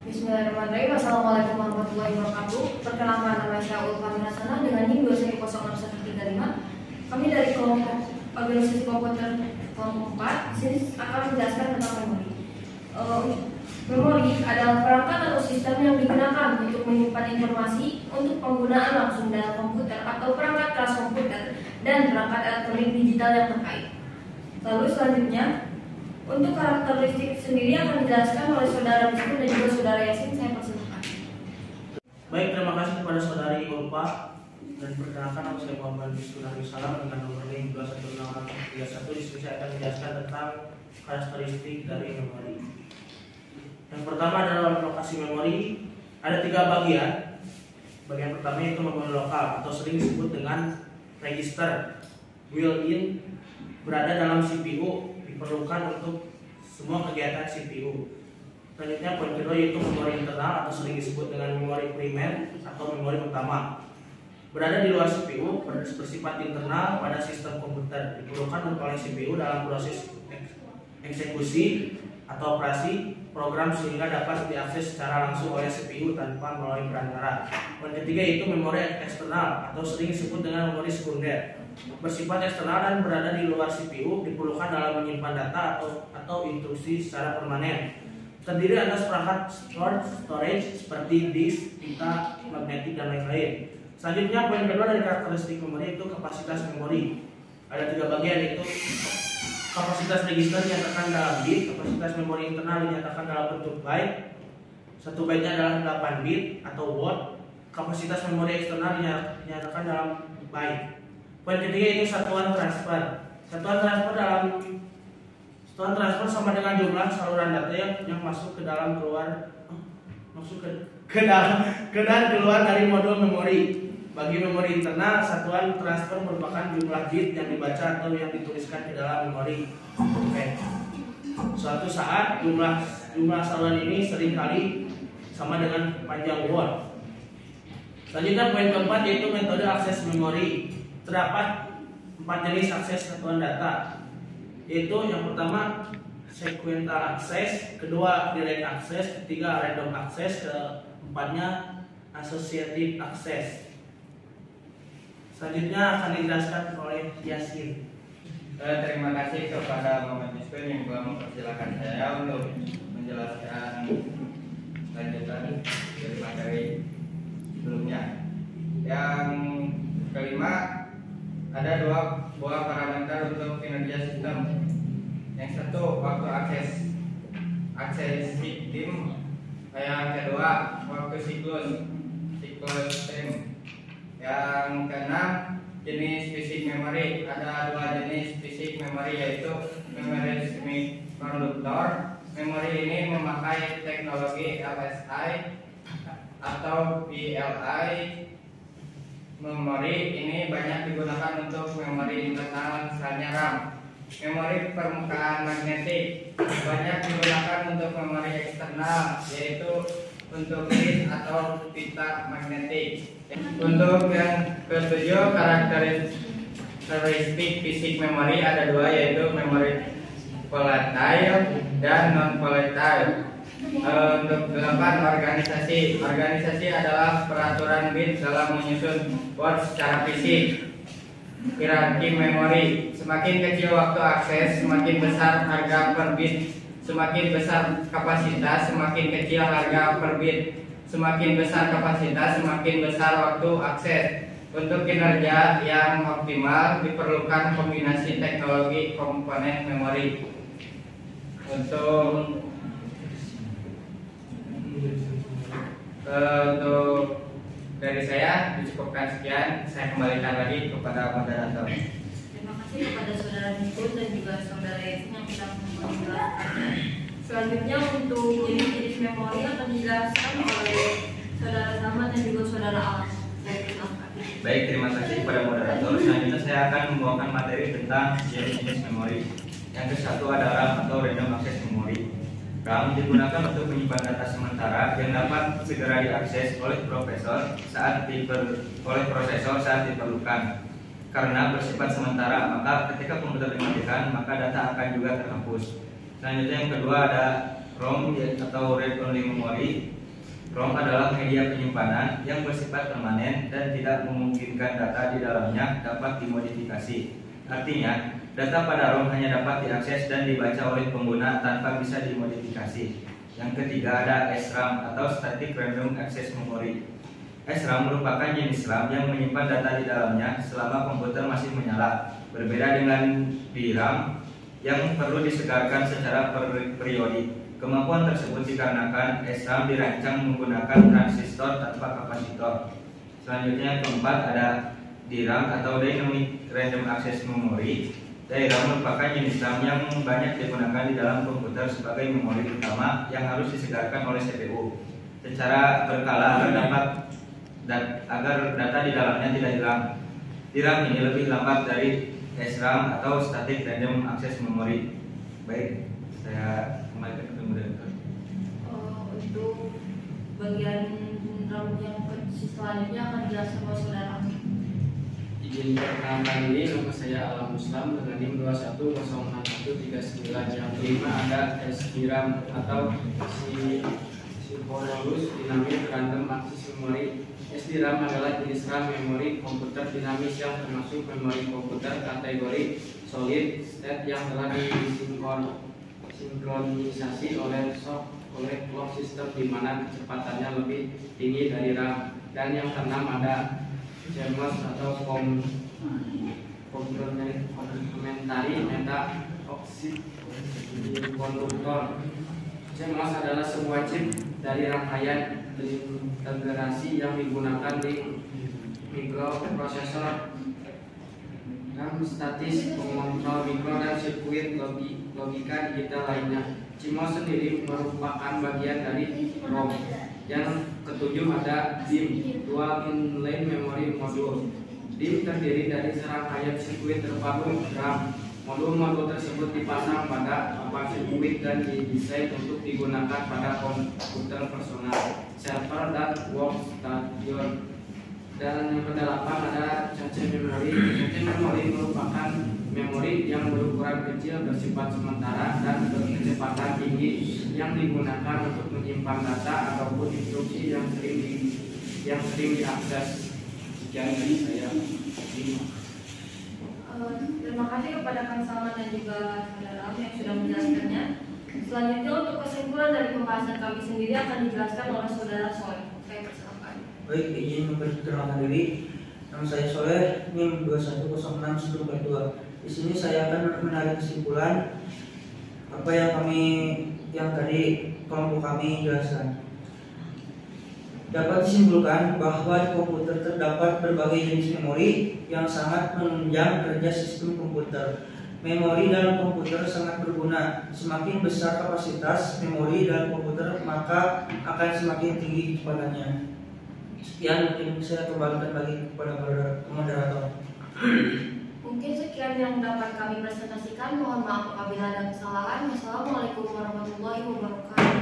Bismillahirrahmanirrahim. Assalamualaikum warahmatullahi wabarakatuh. Perkenalkan, nama saya Ulfa Hasanah dengan NIM 2106135. Kami dari kelompok organisasi komputer kelompok 4 sini akan menjelaskan tentang memori. Memori adalah perangkat atau sistem yang digunakan untuk menyimpan informasi untuk penggunaan langsung dalam komputer atau perangkat keras komputer dan perangkat elektronik digital yang terkait. Lalu selanjutnya, untuk karakteristik sendiri akan dijelaskan oleh saudara Miskin dan juga saudara Yasin. Saya persilakan. Baik, terima kasih kepada saudari Ulfa, dan perkenalkan nama saya Muhammad Bismillahirrahmanirrahim dengan nomor NIM 2106131. Di sini saya akan menjelaskan tentang karakteristik dari memori. Yang pertama adalah lokasi memori. Ada 3 bagian. Bagian pertama itu memori lokal atau sering disebut dengan register. Built-in, berada dalam CPU, diperlukan untuk semua kegiatan CPU. Selanjutnya poin kedua yaitu memori internal atau sering disebut dengan memori primer atau memori utama. Berada di luar CPU, bersifat internal pada sistem komputer, diperlukan oleh CPU dalam proses eksekusi atau operasi program sehingga dapat diakses secara langsung oleh CPU tanpa melalui perantara. Poin ketiga yaitu memori eksternal atau sering disebut dengan memori sekunder. Bersifat eksternal dan berada di luar CPU, diperlukan dalam menyimpan data atau instruksi secara permanen. Terdiri atas perangkat storage seperti disk, pita, magnetik, dan lain-lain. Selanjutnya poin kedua dari karakteristik memori itu kapasitas memori. Ada 3 bagian yaitu kapasitas register dinyatakan dalam bit, kapasitas memori internal dinyatakan dalam bentuk byte. 1 byte-nya adalah 8 bit atau word. Kapasitas memori eksternal dinyatakan dalam byte. Poin ketiga itu satuan transfer. Satuan transfer sama dengan jumlah saluran data yang masuk ke dalam dan keluar dari modul memori. Bagi memori internal, satuan transfer merupakan jumlah bit yang dibaca atau yang dituliskan ke dalam memori. Suatu saat jumlah saluran ini seringkali sama dengan panjang word. Selanjutnya poin keempat yaitu metode akses memori. Terdapat 4 jenis akses satuan data, yaitu yang pertama sequential access, kedua direct access, ketiga random access, keempatnya associative access. Selanjutnya akan dijelaskan oleh Yasin. Terima kasih kepada Muhammad Miskin yang telah mempersilahkan saya untuk menjelaskan lanjutan dari materi sebelumnya. Yang kelima, ada 2 buah parameter untuk kinerja sistem. Yang satu waktu akses sistem. Yang kedua waktu siklus time. Yang keenam jenis fisik memori. Ada 2 jenis fisik memori yaitu memori semikonduktor. Memori ini memakai teknologi LSI atau VLI. Memori ini banyak digunakan untuk memori internal, misalnya RAM. Memori permukaan magnetik banyak digunakan untuk memori eksternal, yaitu untuk disk atau pita magnetik. Untuk yang ketujuh, karakteristik fisik memori ada 2, yaitu memori volatile dan non volatile. Untuk 8, organisasi. Organisasi adalah peraturan bit dalam menyusun word secara fisik. Hierarki memori. Semakin kecil waktu akses, semakin besar harga per bit. Semakin besar kapasitas, semakin kecil harga per bit. Semakin besar kapasitas, semakin besar waktu akses. Untuk kinerja yang optimal diperlukan kombinasi teknologi komponen memori. Untuk dari saya dicukupkan sekian. Saya kembalikan lagi kepada moderator. Terima kasih kepada saudara Miskin dan juga saudara Yasin yang sudah menjelaskan. Selanjutnya untuk jenis memori akan dijelaskan oleh saudara Zaman dan juga saudara Alam. Baik, terima kasih kepada moderator. Selanjutnya saya akan membawakan materi tentang jenis memori. Yang ke-1 adalah atau random access memory. RAM digunakan untuk menyimpan data sementara yang dapat segera diakses oleh prosesor saat diperlukan. Karena bersifat sementara, maka ketika komputer dimatikan, maka data akan juga terhapus. Selanjutnya yang kedua ada ROM atau Read Only Memory. ROM adalah media penyimpanan yang bersifat permanen dan tidak memungkinkan data di dalamnya dapat dimodifikasi. Artinya, data pada ROM hanya dapat diakses dan dibaca oleh pengguna tanpa bisa dimodifikasi. Yang ketiga ada SRAM atau Static Random Access Memory. SRAM merupakan jenis RAM yang menyimpan data di dalamnya selama komputer masih menyala. Berbeda dengan DRAM yang perlu disegarkan secara periodik. Kemampuan tersebut dikarenakan SRAM dirancang menggunakan transistor tanpa kapasitor. Selanjutnya yang keempat ada DRAM atau Dynamic Random Access Memory. DRAM merupakan jenis RAM yang banyak digunakan di dalam komputer sebagai memori utama yang harus disegarkan oleh CPU secara berkala agar data di dalamnya tidak hilang. DRAM ini lebih lambat dari SRAM atau Static Random Access Memory. Baik, saya kembalikan ke moderator. Untuk bagian RAM yang selanjutnya akan dijelaskan oleh saudara. Izin perkenalan diri, nama saya Alam Muslam dengan NIM 2106139. Yang kelima ada SDRAM atau Synchronous Dynamic Random Access Memory. SDRAM adalah jenis RAM memori komputer dinamis yang termasuk memori komputer kategori solid state yang telah disinkronisasi oleh clock system di mana kecepatannya lebih tinggi dari RAM. Dan yang keenam ada CMOS atau komplementari meta oxide konduktor. CMOS adalah sebuah chip dari rangkaian integrasi yang digunakan di mikroprosesor, RAM statis, pengontrol mikro dan sirkuit logika digital lainnya. CMOS sendiri merupakan bagian dari ROM. Yang ketujuh ada DIMM, Dual Inline Memory Module. DIMM terdiri dari serangkaian sirkuit terpadu RAM. Modul-modul tersebut dipasang pada papan sirkuit dan didesain untuk digunakan pada komputer personal, server, dan workstation. Dan yang kedelapan ada cache memory. Cache memory merupakan memori yang berukuran kecil, bersifat sementara, dan berkecepatan tinggi yang digunakan untuk menyimpan data ataupun instruksi yang sering diakses. Sekian dari saya. Terima kasih kepada Kang Salman dan juga saudara yang sudah menjelaskannya. Selanjutnya untuk kesimpulan dari pembahasan kami sendiri akan dijelaskan oleh saudara Soleh. Saya persilakan. Baik, izin memperkenalkan diri. Nama saya Soleh, NIM 2106142. Di sini saya akan menarik kesimpulan apa yang tadi kelompok kami jelaskan. Dapat disimpulkan bahwa di komputer terdapat berbagai jenis memori yang sangat menunjang kerja sistem komputer. Memori dalam komputer sangat berguna. Semakin besar kapasitas memori dalam komputer, maka akan semakin tinggi kecepatannya. Sekian, mungkin saya kembalikan lagi kepada moderator. Mungkin sekian yang dapat kami presentasikan. Mohon maaf apabila ada kesalahan. Wassalamualaikum warahmatullahi wabarakatuh.